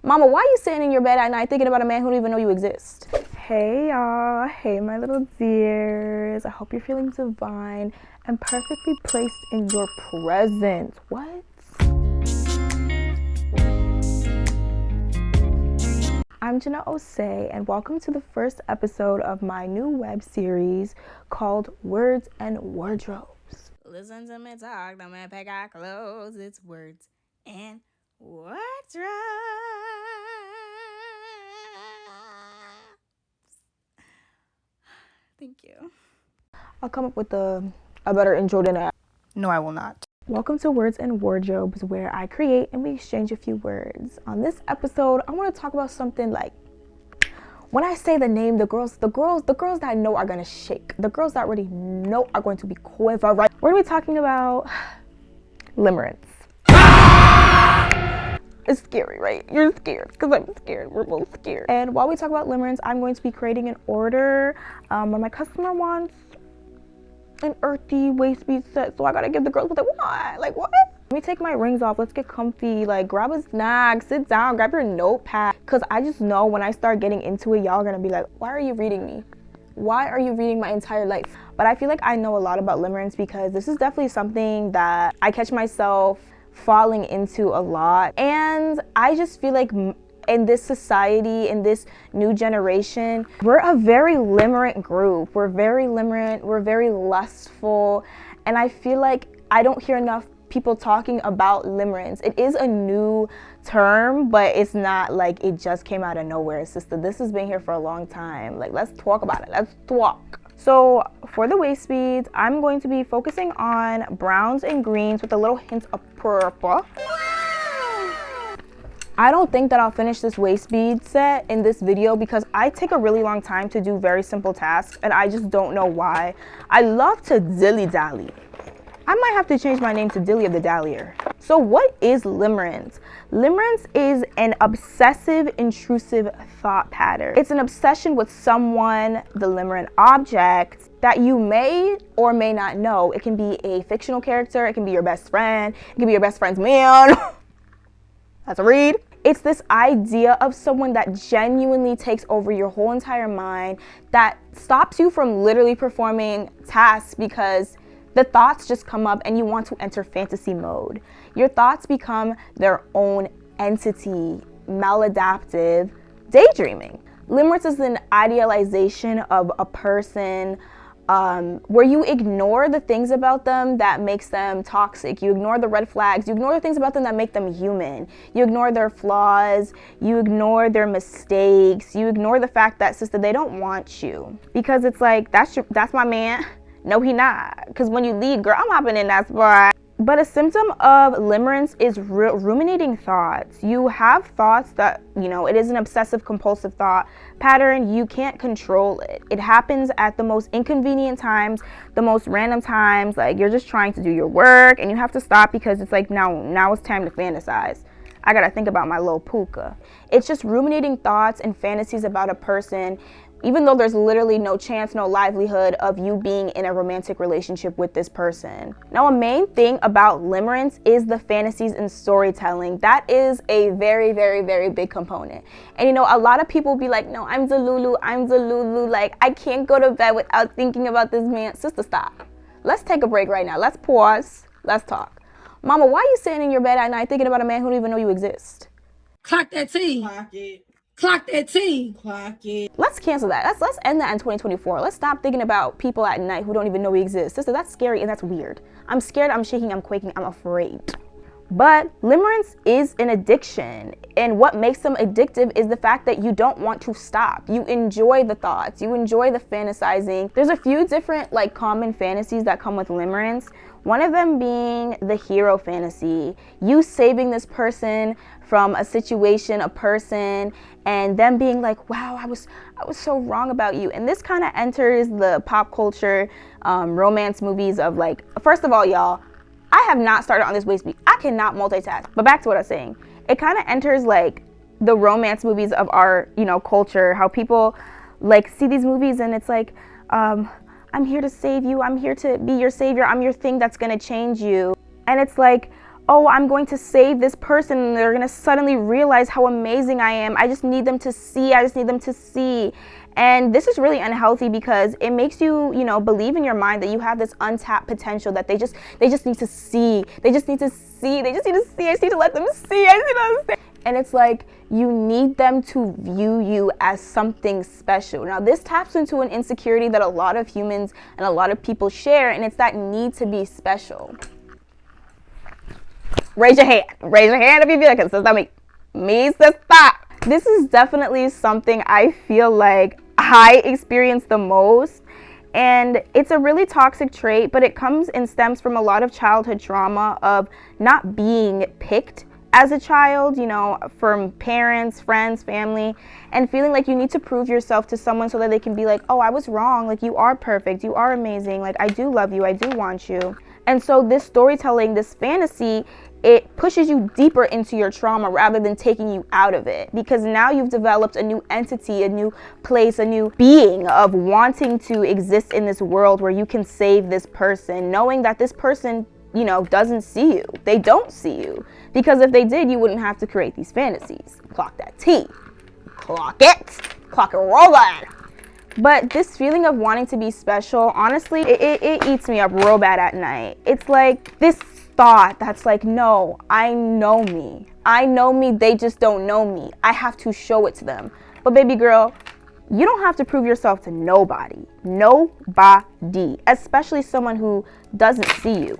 Mama, why you sitting in your bed at night thinking about a man who don't even know you exist? Hey y'all, hey my little dears. I hope you're feeling divine and perfectly placed in your presence. What? I'm Jenna Osei, and welcome to the first episode of my new web series called Words and Wardrobes. Listen to me talk, the man pack our clothes, it's words and wardrobes. Thank you. I'll come up with a better intro than that. No, I will not. Welcome to Words and Wardrobes, where I create and we exchange a few words. On this episode, I want to talk about something like, when I say the name, the girls that I know are gonna shake. The girls that already know are going to be quiver, right? What are we talking about? Limerence. It's scary, right? You're scared, because I'm scared. We're both scared. And while we talk about limerence, I'm going to be creating an order where my customer wants an earthy waist bead set, so I gotta give the girls what they want. Like, what? Let me take my rings off. Let's get comfy. Like, grab a snack, sit down, grab your notepad. Because I just know when I start getting into it, y'all are gonna be like, why are you reading me? Why are you reading my entire life? But I feel like I know a lot about limerence because this is definitely something that I catch myself falling into a lot. And I just feel like in this society, in this new generation, we're a very limerent group. We're very limerent, we're very lustful. And I feel like I don't hear enough people talking about limerence. It is a new term, but it's not like it just came out of nowhere, sister. This has been here for a long time. Like, let's talk about it. Let's talk. So for the waist beads, I'm going to be focusing on browns and greens with a little hint of purple. I don't think that I'll finish this waist bead set in this video because I take a really long time to do very simple tasks, and I just don't know why. I love to dilly-dally. I might have to change my name to Dilly of the Dallier. So what is limerence? Limerence is an obsessive, intrusive thought pattern. It's an obsession with someone, the limerent object, that you may or may not know. It can be a fictional character, it can be your best friend, it can be your best friend's man. That's a read. It's this idea of someone that genuinely takes over your whole entire mind, that stops you from literally performing tasks because the thoughts just come up and you want to enter fantasy mode. Your thoughts become their own entity, maladaptive, daydreaming. Limerence is an idealization of a person where you ignore the things about them that makes them toxic. You ignore the red flags. You ignore the things about them that make them human. You ignore their flaws. You ignore their mistakes. You ignore the fact that, sister, they don't want you. Because it's like, that's my man. No, he not. Because when you leave, girl, I'm hopping in that spot. But a symptom of limerence is ruminating thoughts. You have thoughts that, it is an obsessive compulsive thought pattern. You can't control it. It happens at the most inconvenient times, the most random times. Like, you're just trying to do your work and you have to stop because it's like, now it's time to fantasize. I gotta think about my little puka. It's just ruminating thoughts and fantasies about a person, even though there's literally no chance, no livelihood of you being in a romantic relationship with this person. Now, a main thing about limerence is the fantasies and storytelling. That is a very, very, very big component. And a lot of people be like, no, I'm Delulu. Like, I can't go to bed without thinking about this man. Sister, stop. Let's take a break right now. Let's pause. Let's talk. Mama, why you sitting in your bed at night thinking about a man who don't even know you exist? Clock that T. Clock it. Clock that T. Clock it. Let's cancel that. Let's end that in 2024. Let's stop thinking about people at night who don't even know we exist. Sister, that's scary and that's weird. I'm scared, I'm shaking, I'm quaking, I'm afraid. But limerence is an addiction. And what makes them addictive is the fact that you don't want to stop. You enjoy the thoughts. You enjoy the fantasizing. There's a few different common fantasies that come with limerence. One of them being the hero fantasy. You saving this person from a situation, a person, and them being like, wow, I was so wrong about you. And this kind of enters the pop culture romance movies of first of all, y'all, I have not started on this waist bead. I cannot multitask. But back to what I was saying. It kind of enters the romance movies of our, culture, how people see these movies and it's like, I'm here to save you. I'm here to be your savior. I'm your thing that's going to change you. And it's like, oh, I'm going to save this person and they're going to suddenly realize how amazing I am. I just need them to see. I just need them to see. And this is really unhealthy because it makes you, believe in your mind that you have this untapped potential that they just need to see. They just need to see. They just need to see. I just need to let them see. I just need to understand. And it's like you need them to view you as something special. Now, this taps into an insecurity that a lot of humans and a lot of people share, and it's that need to be special. Raise your hand. Raise your hand if you feel like it. Sister, me, sister. This is definitely something I feel like I experience the most. And it's a really toxic trait, but it comes and stems from a lot of childhood trauma of not being picked as a child, from parents, friends, family, and feeling like you need to prove yourself to someone so that they can be like, oh, I was wrong. Like, you are perfect. You are amazing. Like, I do love you. I do want you. And so this storytelling, this fantasy, it pushes you deeper into your trauma rather than taking you out of it, because now you've developed a new entity, a new place, a new being of wanting to exist in this world where you can save this person, knowing that this person doesn't see you. They don't see you. Because if they did, you wouldn't have to create these fantasies. Clock that T. Clock it. Clock it, roll that. But this feeling of wanting to be special, honestly, it eats me up real bad at night. It's like this thought that's like, no, I know me. I know me, they just don't know me. I have to show it to them. But baby girl, you don't have to prove yourself to nobody. Nobody. Especially someone who doesn't see you.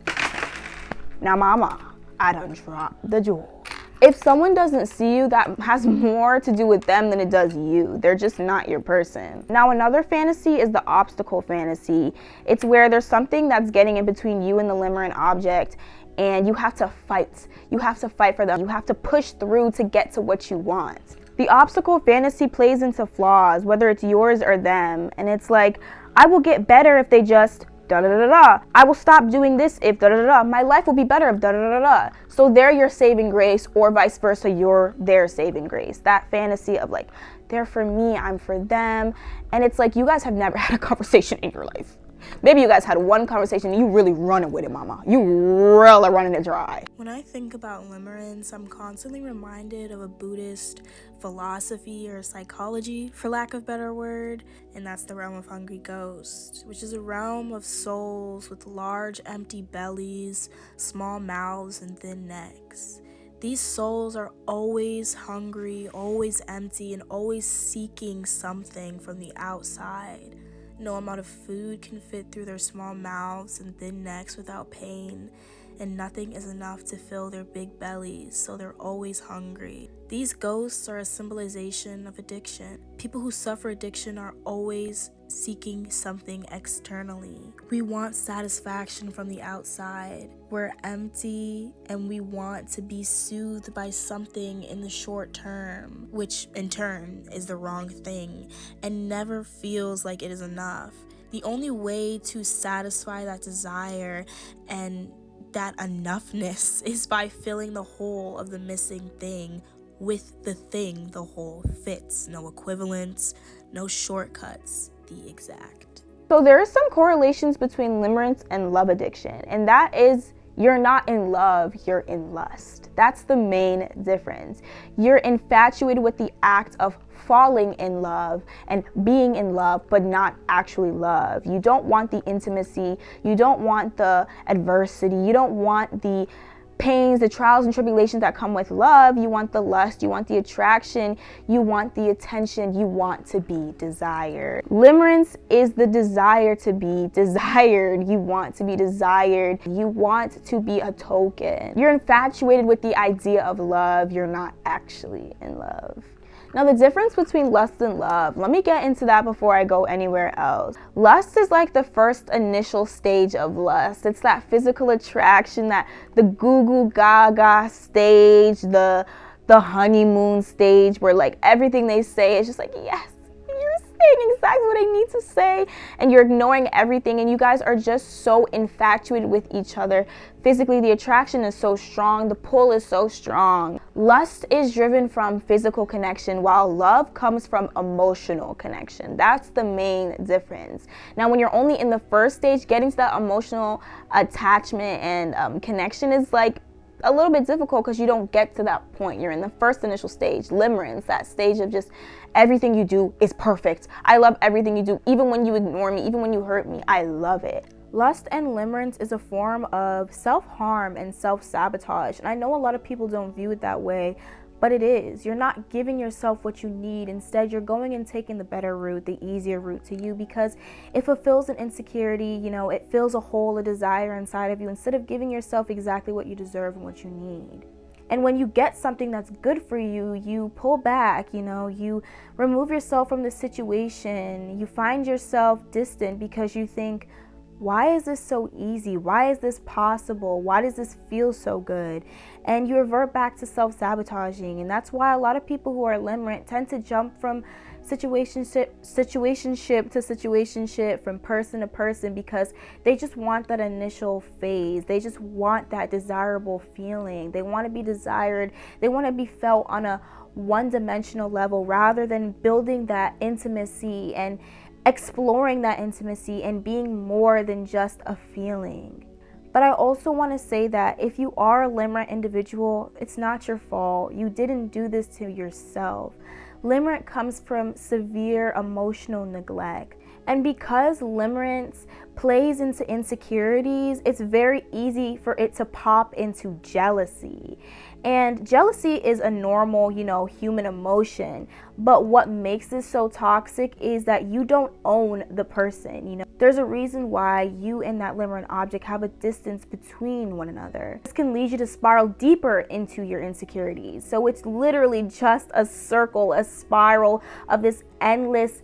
Now, mama, I done dropped the jewel. If someone doesn't see you, that has more to do with them than it does you. They're just not your person. Now, another fantasy is the obstacle fantasy. It's where there's something that's getting in between you and the limerent object, and you have to fight. You have to fight for them. You have to push through to get to what you want. The obstacle fantasy plays into flaws, whether it's yours or them. And it's like, I will get better if they just da-da-da-da. I will stop doing this if da-da-da-da. My life will be better if da-da-da-da. So they're your saving grace, or vice versa, you're their saving grace. That fantasy of like, they're for me, I'm for them. And it's like, you guys have never had a conversation in your life. Maybe you guys had one conversation and you really running with it, mama. You really running it dry. When I think about limerence, I'm constantly reminded of a Buddhist philosophy or psychology, for lack of a better word, and that's the realm of hungry ghosts, which is a realm of souls with large empty bellies, small mouths, and thin necks. These souls are always hungry, always empty, and always seeking something from the outside. No amount of food can fit through their small mouths and thin necks without pain, and nothing is enough to fill their big bellies, so they're always hungry. These ghosts are a symbolization of addiction. People who suffer addiction are always seeking something externally. We want satisfaction from the outside. We're empty and we want to be soothed by something in the short term, which in turn is the wrong thing and never feels like it is enough. The only way to satisfy that desire and that enoughness is by filling the hole of the missing thing with the thing the hole fits. No equivalents, no shortcuts, the exact. So there are some correlations between limerence and love addiction, and that is, you're not in love, you're in lust. That's the main difference. You're infatuated with the act of falling in love and being in love, but not actually love. You don't want the intimacy, you don't want the adversity, you don't want the pains, the trials and tribulations that come with love. You want the lust, you want the attraction, you want the attention, you want to be desired. Limerence is the desire to be desired. You want to be desired. You want to be a token. You're infatuated with the idea of love. You're not actually in love. Now, the difference between lust and love, let me get into that before I go anywhere else. Lust is like the first initial stage of lust. It's that physical attraction, that the goo goo gaga stage, the honeymoon stage, where like everything they say is just like, yes, you're saying exactly what I need to say, and you're ignoring everything, and you guys are just so infatuated with each other. Physically, the attraction is so strong, the pull is so strong. Lust is driven from physical connection, while love comes from emotional connection. That's the main difference. Now, when you're only in the first stage, getting to that emotional attachment and connection is like a little bit difficult because you don't get to that point. You're in the first initial stage, limerence, that stage of just everything you do is perfect. I love everything you do. Even when you ignore me, even when you hurt me, I love it. Lust and limerence is a form of self-harm and self-sabotage. And I know a lot of people don't view it that way, but it is. You're not giving yourself what you need. Instead, you're going and taking the better route, the easier route to you, because it fulfills an insecurity, you know, it fills a hole, a desire inside of you, instead of giving yourself exactly what you deserve and what you need. And when you get something that's good for you, you pull back, you know, you remove yourself from the situation. You find yourself distant because you think, why is this so easy? Why is this possible? Why does this feel so good? And you revert back to self-sabotaging. And that's why a lot of people who are limerent tend to jump from situationship to situationship, from person to person, because they just want that initial phase. They just want that desirable feeling. They want to be desired. They want to be felt on a one-dimensional level rather than building that intimacy and exploring that intimacy and being more than just a feeling. But I also want to say that if you are a limerent individual, it's not your fault. You didn't do this to yourself. Limerent comes from severe emotional neglect. And because limerence plays into insecurities, it's very easy for it to pop into jealousy. And jealousy is a normal, you know, human emotion. But what makes this so toxic is that you don't own the person, you know. There's a reason why you and that limerent object have a distance between one another. This can lead you to spiral deeper into your insecurities. So it's literally just a circle, a spiral of this endless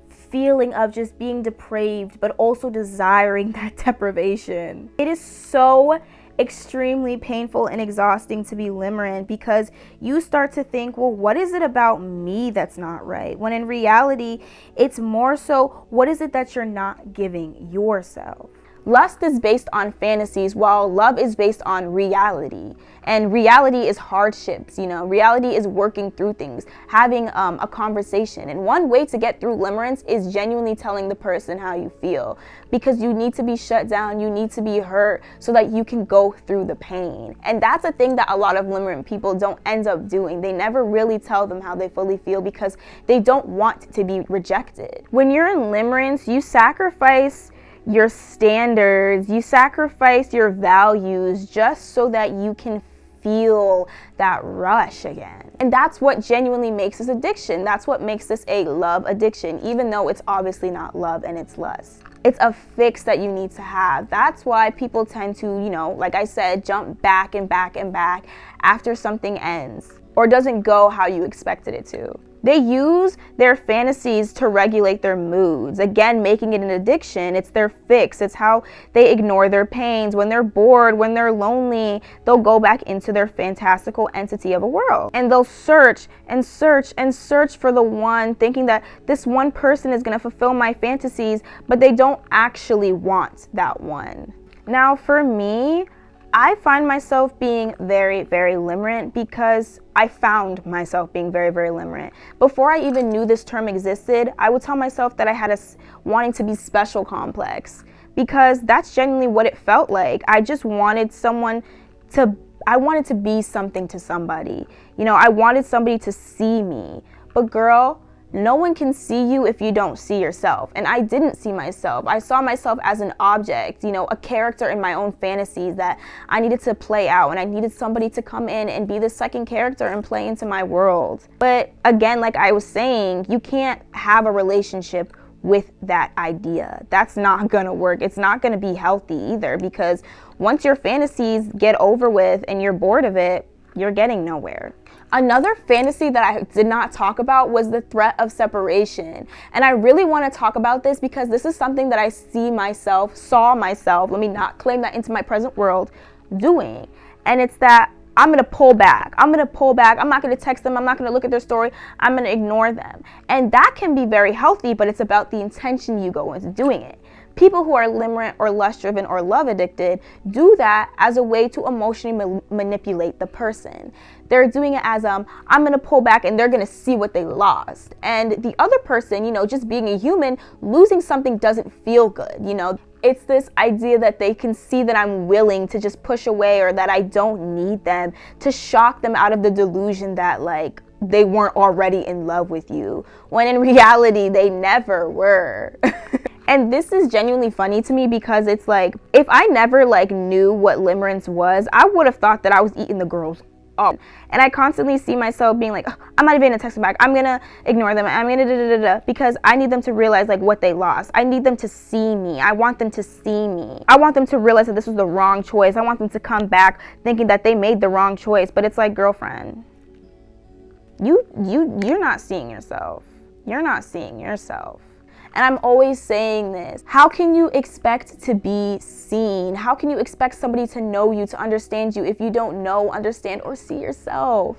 feeling of just being depraved, but also desiring that deprivation. It is so extremely painful and exhausting to be limerent because you start to think, well, what is it about me that's not right? When in reality, it's more so, what is it that you're not giving yourself? Lust is based on fantasies, while love is based on reality. And reality is hardships, you know. Reality is working through things, having a conversation. And one way to get through limerence is genuinely telling the person how you feel. Because you need to be shut down, you need to be hurt so that you can go through the pain. And that's a thing that a lot of limerent people don't end up doing. They never really tell them how they fully feel because they don't want to be rejected. When you're in limerence, you sacrifice your standards, you sacrifice your values just so that you can feel that rush again. And that's what genuinely makes this addiction. That's what makes this a love addiction, even though it's obviously not love and it's lust. It's a fix that you need to have. That's why people tend to, you know, like I said, jump back and back and back after something ends or doesn't go how you expected it to. They use their fantasies to regulate their moods, again, making it an addiction. It's their fix. It's how they ignore their pains. When they're bored, when they're lonely, they'll go back into their fantastical entity of a world. And they'll search and search and search for the one, thinking that this one person is going to fulfill my fantasies, but they don't actually want that one. Now, for me, I find myself being very, very limerent because I found myself being very, very limerent. Before I even knew this term existed, I would tell myself that I had a wanting to be special complex because that's genuinely what it felt like. I just wanted I wanted to be something to somebody. You know, I wanted somebody to see me. But girl, no one can see you if you don't see yourself. And I didn't see myself. I saw myself as an object, you know, a character in my own fantasies that I needed to play out. And I needed somebody to come in and be the second character and play into my world. But again, like I was saying, you can't have a relationship with that idea. That's not gonna work. It's not gonna be healthy either, because once your fantasies get over with and you're bored of it, you're getting nowhere. Another fantasy that I did not talk about was the threat of separation. And I really want to talk about this because this is something that I saw myself, let me not claim that into my present world, doing. And it's that I'm going to pull back. I'm not going to text them. I'm not going to look at their story. I'm going to ignore them. And that can be very healthy, but it's about the intention you go into doing it. People who are limerent or lust-driven or love addicted do that as a way to emotionally manipulate the person. They're doing it as, I'm going to pull back and they're going to see what they lost. And the other person, you know, just being a human, losing something doesn't feel good. You know, It's this idea that they can see that I'm willing to just push away or that I don't need them, to shock them out of the delusion that like they weren't already in love with you, when in reality they never were. And this is genuinely funny to me because it's like, if I never like knew what limerence was, I would have thought that I was eating the girls up. And I constantly see myself being like, oh, I'm not even gonna text them back, I'm gonna ignore them, I'm gonna da-da-da-da, because I need them to realize like what they lost. I need them to see me. I want them to see me. I want them to realize that this was the wrong choice. I want them to come back thinking that they made the wrong choice. But it's like, girlfriend, you're not seeing yourself. You're not seeing yourself. And I'm always saying this. How can you expect to be seen? How can you expect somebody to know you, to understand you, if you don't know, understand, or see yourself?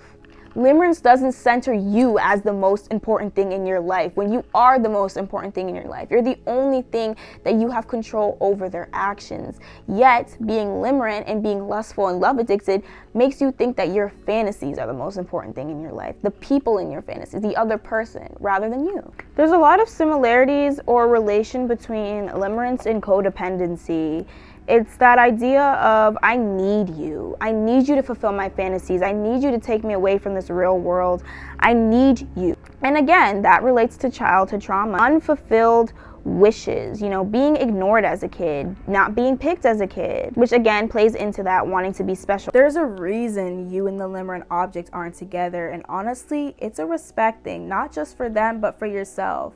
Limerence doesn't center you as the most important thing in your life when you are the most important thing in your life. You're the only thing that you have control over their actions. Yet, being limerent and being lustful and love addicted makes you think that your fantasies are the most important thing in your life. The people in your fantasies, the other person, rather than you. There's a lot of similarities or relation between limerence and codependency. It's that idea of, I need you. I need you to fulfill my fantasies. I need you to take me away from this real world. I need you. And again, that relates to childhood trauma. Unfulfilled wishes, you know, being ignored as a kid, not being picked as a kid, which again plays into that wanting to be special. There's a reason you and the limerent object aren't together, and honestly, it's a respect thing, not just for them, but for yourself.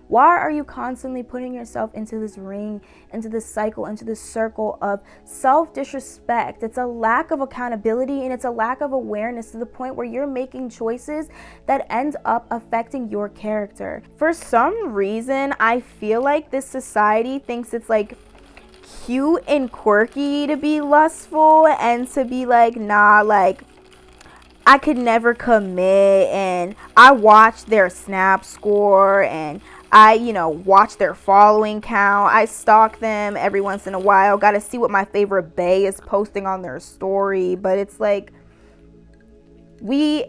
Why are you constantly putting yourself into this ring, into this cycle, into this circle of self-disrespect? It's a lack of accountability and it's a lack of awareness to the point where you're making choices that end up affecting your character. For some reason, I feel like this society thinks it's like cute and quirky to be lustful and to be like, nah, like, I could never commit, and I watch their snap score, and I, watch their following count. I stalk them every once in a while. Got to see what my favorite bae is posting on their story. But it's like, we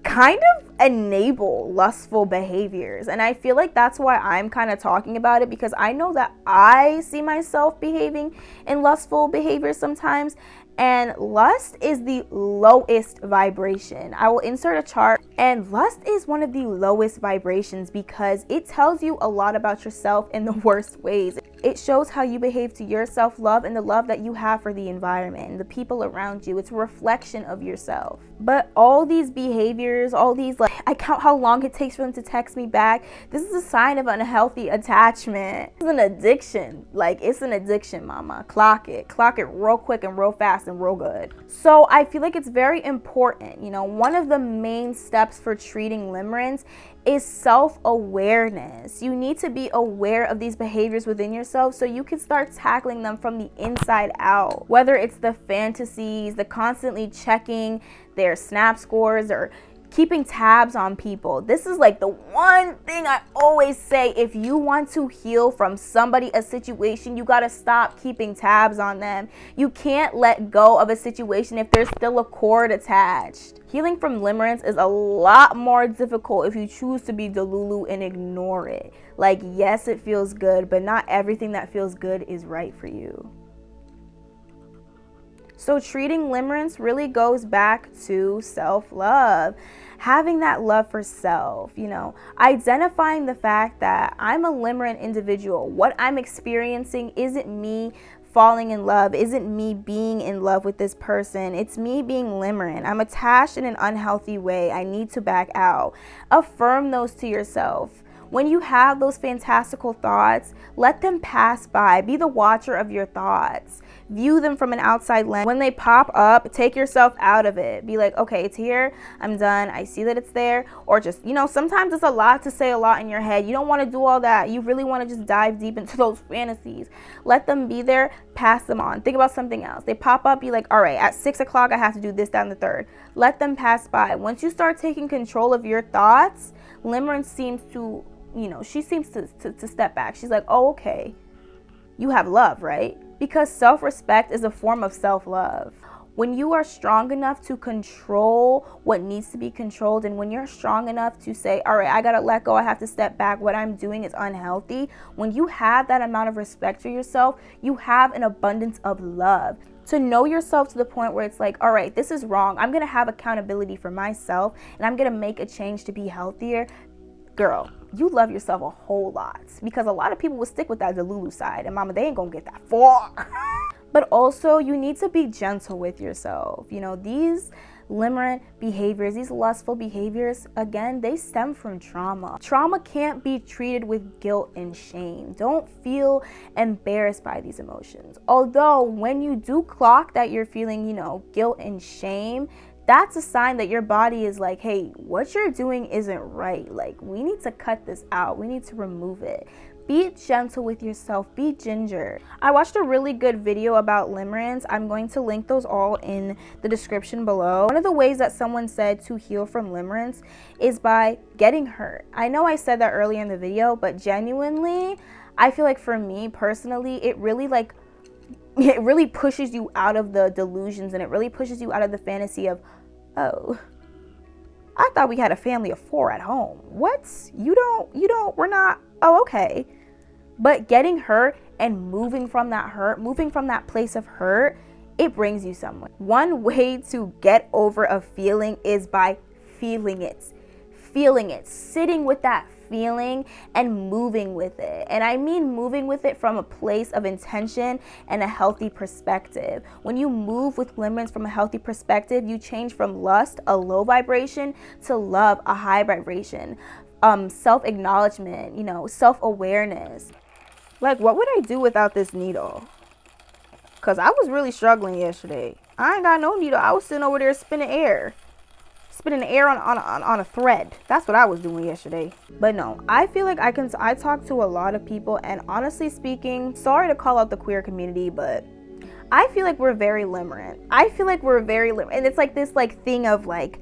kind of enable lustful behaviors. And I feel like that's why I'm kind of talking about it, because I know that I see myself behaving in lustful behaviors sometimes. And lust is the lowest vibration. I will insert a chart, and lust is one of the lowest vibrations because it tells you a lot about yourself in the worst ways. It shows how you behave to your self-love and the love that you have for the environment and the people around you. It's a reflection of yourself. But all these behaviors, all these, like, I count how long it takes for them to text me back. This is a sign of unhealthy attachment. It's an addiction. Like, it's an addiction, mama. Clock it. Clock it real quick and real fast and real good. So I feel like it's very important. One of the main steps for treating limerence is self-awareness. You need to be aware of these behaviors within yourself so you can start tackling them from the inside out. Whether it's the fantasies, the constantly checking their snap scores, or keeping tabs on people. This is like the one thing I always say. If you want to heal from somebody, a situation, you gotta stop keeping tabs on them. You can't let go of a situation if there's still a cord attached. Healing from limerence is a lot more difficult if you choose to be delulu and ignore it. Like, yes, it feels good, but not everything that feels good is right for you. So treating limerence really goes back to self-love. Having that love for self, identifying the fact that I'm a limerent individual. What I'm experiencing isn't me falling in love, isn't me being in love with this person. It's me being limerent. I'm attached in an unhealthy way. I need to back out. Affirm those to yourself. When you have those fantastical thoughts, let them pass by. Be the watcher of your thoughts. View them from an outside lens. When they pop up, take yourself out of it. Be like, okay, it's here. I'm done. I see that it's there. Or just, sometimes it's a lot to say a lot in your head. You don't want to do all that. You really want to just dive deep into those fantasies. Let them be there. Pass them on. Think about something else. They pop up. Be like, all right, at 6 o'clock, I have to do this, that, and the third. Let them pass by. Once you start taking control of your thoughts, limerence seems to, she seems to step back. She's like, oh, okay. You have love, right? Because self-respect is a form of self-love. When you are strong enough to control what needs to be controlled, and when you're strong enough to say, all right, I gotta let go, I have to step back, what I'm doing is unhealthy. When you have that amount of respect for yourself, you have an abundance of love. To know yourself to the point where it's like, all right, this is wrong. I'm gonna have accountability for myself, and I'm gonna make a change to be healthier. Girl, you love yourself a whole lot, because a lot of people will stick with that Delulu side, and mama, they ain't gonna get that far. But also, you need to be gentle with yourself. You know, these limerent behaviors, these lustful behaviors, again, they stem from trauma. Trauma can't be treated with guilt and shame. Don't feel embarrassed by these emotions. Although, when you do clock that you're feeling, you know, guilt and shame, that's a sign that your body is like, hey, what you're doing isn't right. Like, we need to cut this out. We need to remove it. Be gentle with yourself. Be ginger. I watched a really good video about limerence. I'm going to link those all in the description below. One of the ways that someone said to heal from limerence is by getting hurt. I know I said that earlier in the video, but genuinely, I feel like for me personally, it really pushes you out of the delusions, and it really pushes you out of the fantasy of, oh, I thought we had a family of 4 at home. What? You don't, we're not, oh, okay. But getting hurt and moving from that hurt, moving from that place of hurt, it brings you somewhere. One way to get over a feeling is by feeling it, sitting with that feeling and moving with it. And I mean moving with it from a place of intention and a healthy perspective. When you move with limerence from a healthy perspective, you change from lust, a low vibration, to love, a high vibration. Self-acknowledgement, you know, self-awareness. Like, what would I do without this needle? Because I was really struggling yesterday. I ain't got no needle. I was sitting over there spinning air on a thread. That's what I was doing yesterday. But no, I feel like I talk to a lot of people, and honestly speaking, sorry to call out the queer community, but I feel like we're very limerent. And it's like this like thing of like,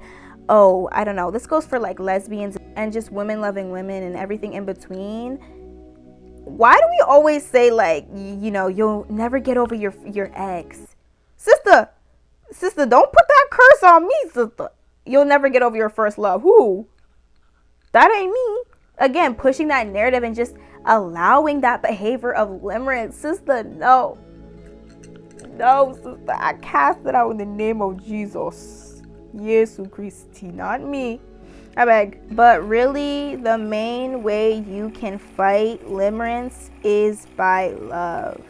oh, I don't know, this goes for like lesbians and just women loving women and everything in between. Why do we always say like, you know, you'll never get over your ex? Sister, don't put that curse on me, sister. You'll never get over your first love. Who? That ain't me. Again, pushing that narrative and just allowing that behavior of limerence. Sister, no. No, sister. I cast it out in the name of Jesus. Jesu Christi, not me. I beg. But really, the main way you can fight limerence is by love.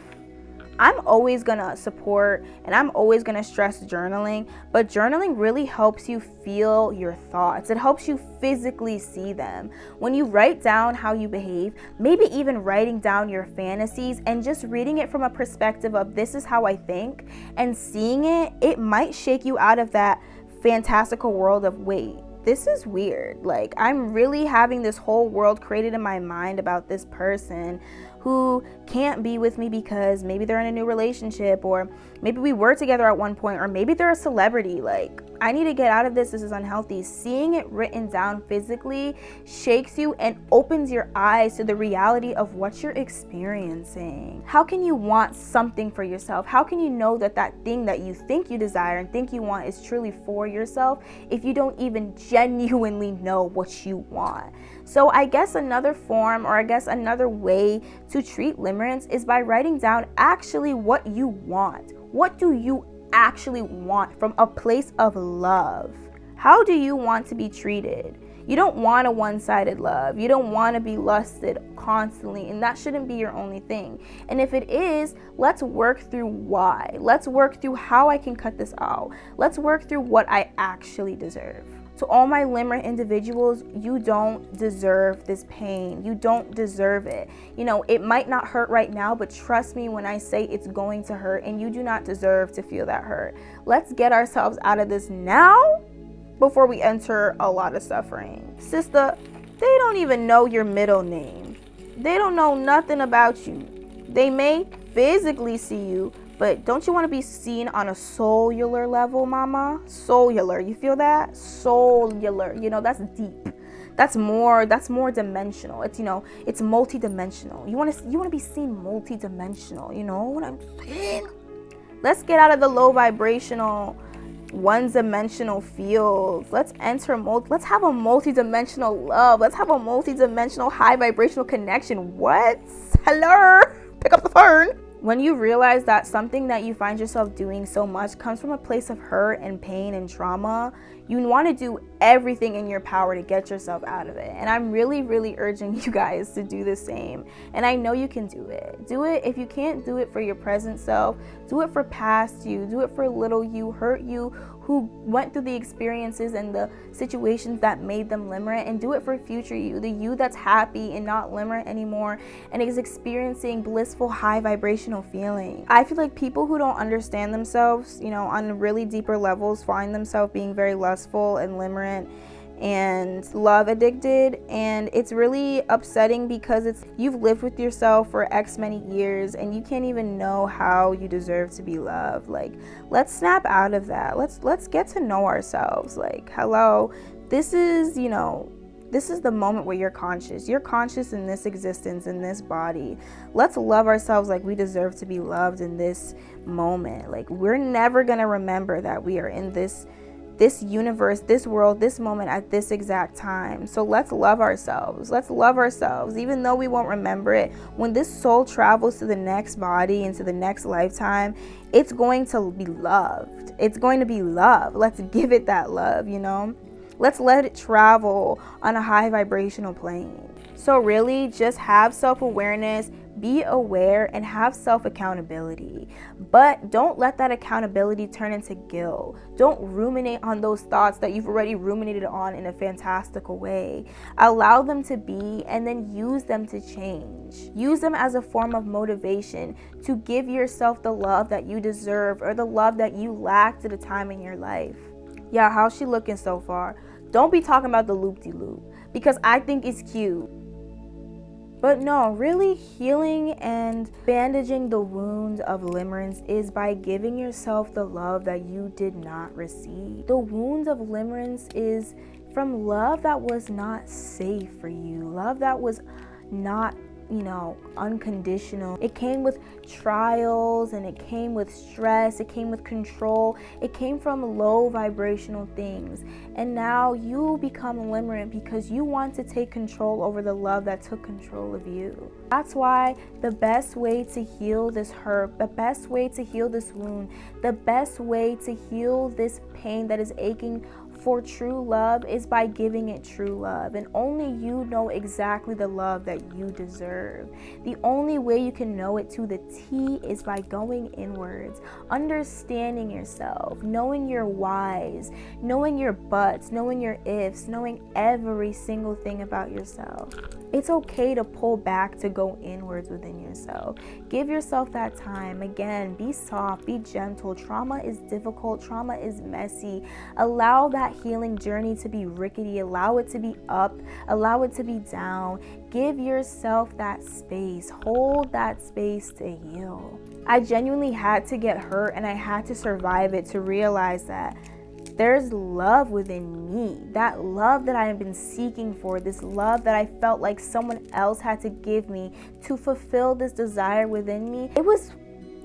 I'm always gonna support and I'm always gonna stress journaling, but journaling really helps you feel your thoughts. It helps you physically see them. When you write down how you behave, maybe even writing down your fantasies and just reading it from a perspective of this is how I think and seeing it, it might shake you out of that fantastical world of wait, this is weird. Like, I'm really having this whole world created in my mind about this person who can't be with me because maybe they're in a new relationship, or maybe we were together at one point, or maybe they're a celebrity. Like, I need to get out of this. This is unhealthy. Seeing it written down physically shakes you and opens your eyes to the reality of what you're experiencing. How can you want something for yourself? How can you know that that thing that you think you desire and think you want is truly for yourself if you don't even genuinely know what you want? So I guess another form, or I guess another way to treat limerence is by writing down actually what you want. What do you actually want from a place of love? How do you want to be treated? You don't want a one-sided love. You don't want to be lusted constantly, and that shouldn't be your only thing. And if it is, let's work through why. Let's work through how I can cut this out. Let's work through what I actually deserve. To all my limerent individuals, you don't deserve this pain. You don't deserve it. You know, it might not hurt right now, but trust me when I say it's going to hurt, and you do not deserve to feel that hurt. Let's get ourselves out of this now before we enter a lot of suffering. Sister, they don't even know your middle name. They don't know nothing about you. They may physically see you, but don't you want to be seen on a cellular level, mama? Cellular, you feel that? Cellular, you know, that's deep. That's more dimensional. It's, you know, it's multi-dimensional. You want to be seen multi-dimensional, you know what I'm saying? Let's get out of the low vibrational, one-dimensional fields. Let's enter let's have a multi-dimensional love. Let's have a multi-dimensional high vibrational connection. What? Hello? Pick up the phone. When you realize that something that you find yourself doing so much comes from a place of hurt and pain and trauma, you want to do everything in your power to get yourself out of it. And I'm really, really urging you guys to do the same. And I know you can do it. Do it. If you can't do it for your present self, do it for past you. Do it for little you, hurt you, who went through the experiences and the situations that made them limerent, and do it for future you, the you that's happy and not limerent anymore and is experiencing blissful high vibrational feeling. I feel like people who don't understand themselves, you know, on really deeper levels, find themselves being very lustful and limerent and love addicted, and it's really upsetting because you've lived with yourself for X many years and you can't even know how you deserve to be loved. Like, let's snap out of that. Let's get to know ourselves. Like, hello, this is, you know, this is the moment where you're conscious. You're conscious in this existence, in this body. Let's love ourselves like we deserve to be loved in this moment. Like, we're never gonna remember that we are in this universe, this world, this moment at this exact time. So let's love ourselves. Let's love ourselves, even though we won't remember it. When this soul travels to the next body, into the next lifetime, it's going to be loved. It's going to be love. Let's give it that love, you know? Let's let it travel on a high vibrational plane. So really, just have self-awareness, be aware, and have self-accountability. But don't let that accountability turn into guilt. Don't ruminate on those thoughts that you've already ruminated on in a fantastical way. Allow them to be, and then use them to change. Use them as a form of motivation to give yourself the love that you deserve, or the love that you lacked at a time in your life. Yeah, how's she looking so far? Don't be talking about the loop-de-loop, because I think it's cute. But no, really healing and bandaging the wound of limerence is by giving yourself the love that you did not receive. The wound of limerence is from love that was not safe for you, love that was not, you know, unconditional. It came with trials, and it came with stress, it came with control, it came from low vibrational things. And now you become limerent because you want to take control over the love that took control of you. That's why the best way to heal this hurt, the best way to heal this wound, the best way to heal this pain that is aching for true love is by giving it true love. And only you know exactly the love that you deserve. The only way you can know it to the T is by going inwards, understanding yourself, knowing your whys, knowing your buts, knowing your ifs, knowing every single thing about yourself. It's okay to pull back, to go inwards within yourself. Give yourself that time. Again, be soft, be gentle. Trauma is difficult, trauma is messy. Allow that healing journey to be rickety. Allow it to be up, allow it to be down. Give yourself that space. Hold that space to heal. I genuinely had to get hurt, and I had to survive it to realize that there's love within me. That love that I have been seeking for, this love that I felt like someone else had to give me to fulfill this desire within me. It was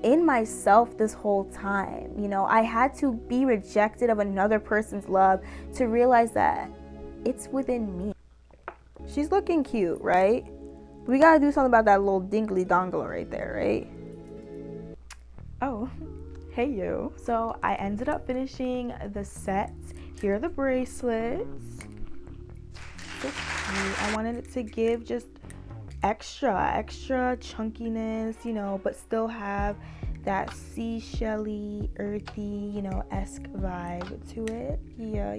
in myself this whole time. You know, I had to be rejected of another person's love to realize that it's within me. She's looking cute, right? We gotta do something about that little dingly dongle right there, right? Oh. Hey you. So I ended up finishing the set. Here are the bracelets. So cute. I wanted it to give just extra chunkiness, you know, but still have that seashell-y, earthy, you know, esque vibe to it. Yeah.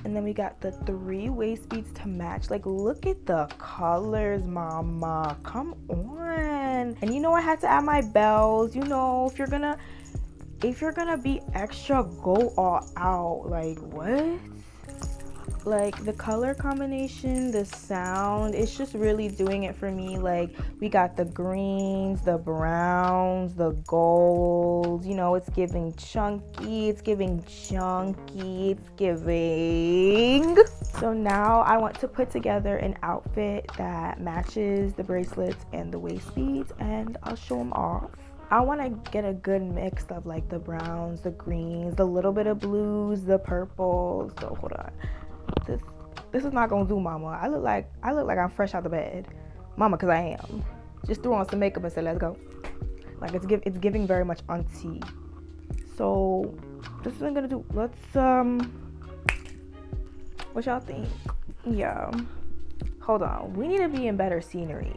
And then we got the 3 waist beads to match. Like, look at the colors, mama. Come on. And you know, I had to add my bells. You know, if you're gonna be extra, go all out. Like, what? Like, the color combination, the sound, it's just really doing it for me. Like, we got the greens, the browns, the golds, you know, it's giving chunky, it's giving chunky, it's giving. So now I want to put together an outfit that matches the bracelets and the waist beads, and I'll show them off. I want to get a good mix of like the browns, the greens, the little bit of blues, the purples. So hold on, this is not gonna do, mama. I look like I'm fresh out the bed, mama, because I am. Just threw on some makeup and said let's go. Like it's giving very much auntie. So this is what I'm gonna do. Let's what y'all think? Yeah, hold on, we need to be in better scenery.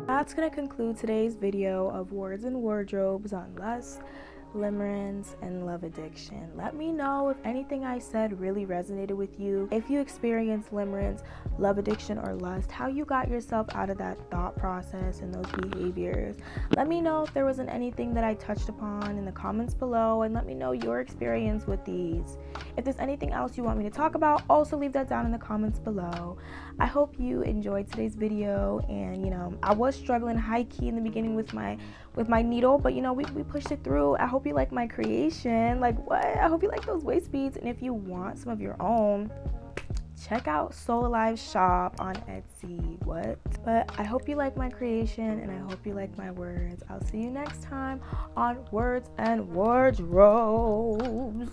That's gonna conclude today's video of words and wardrobes on lust, limerence, and love addiction. Let me know if anything I said really resonated with you. If you experienced limerence, love addiction, or lust, how you got yourself out of that thought process and those behaviors. Let me know if there wasn't anything that I touched upon in the comments below, and let me know your experience with these. If there's anything else you want me to talk about, also leave that down in the comments below. I hope you enjoyed today's video, and I was struggling high-key in the beginning with my needle, but we pushed it through. I hope you like my creation. Like what? I hope you like those waist beads, and if you want some of your own, check out Soul Alive Shop on Etsy. What? But I hope you like my creation, and I hope you like my words. I'll see you next time on Words and Wardrobes.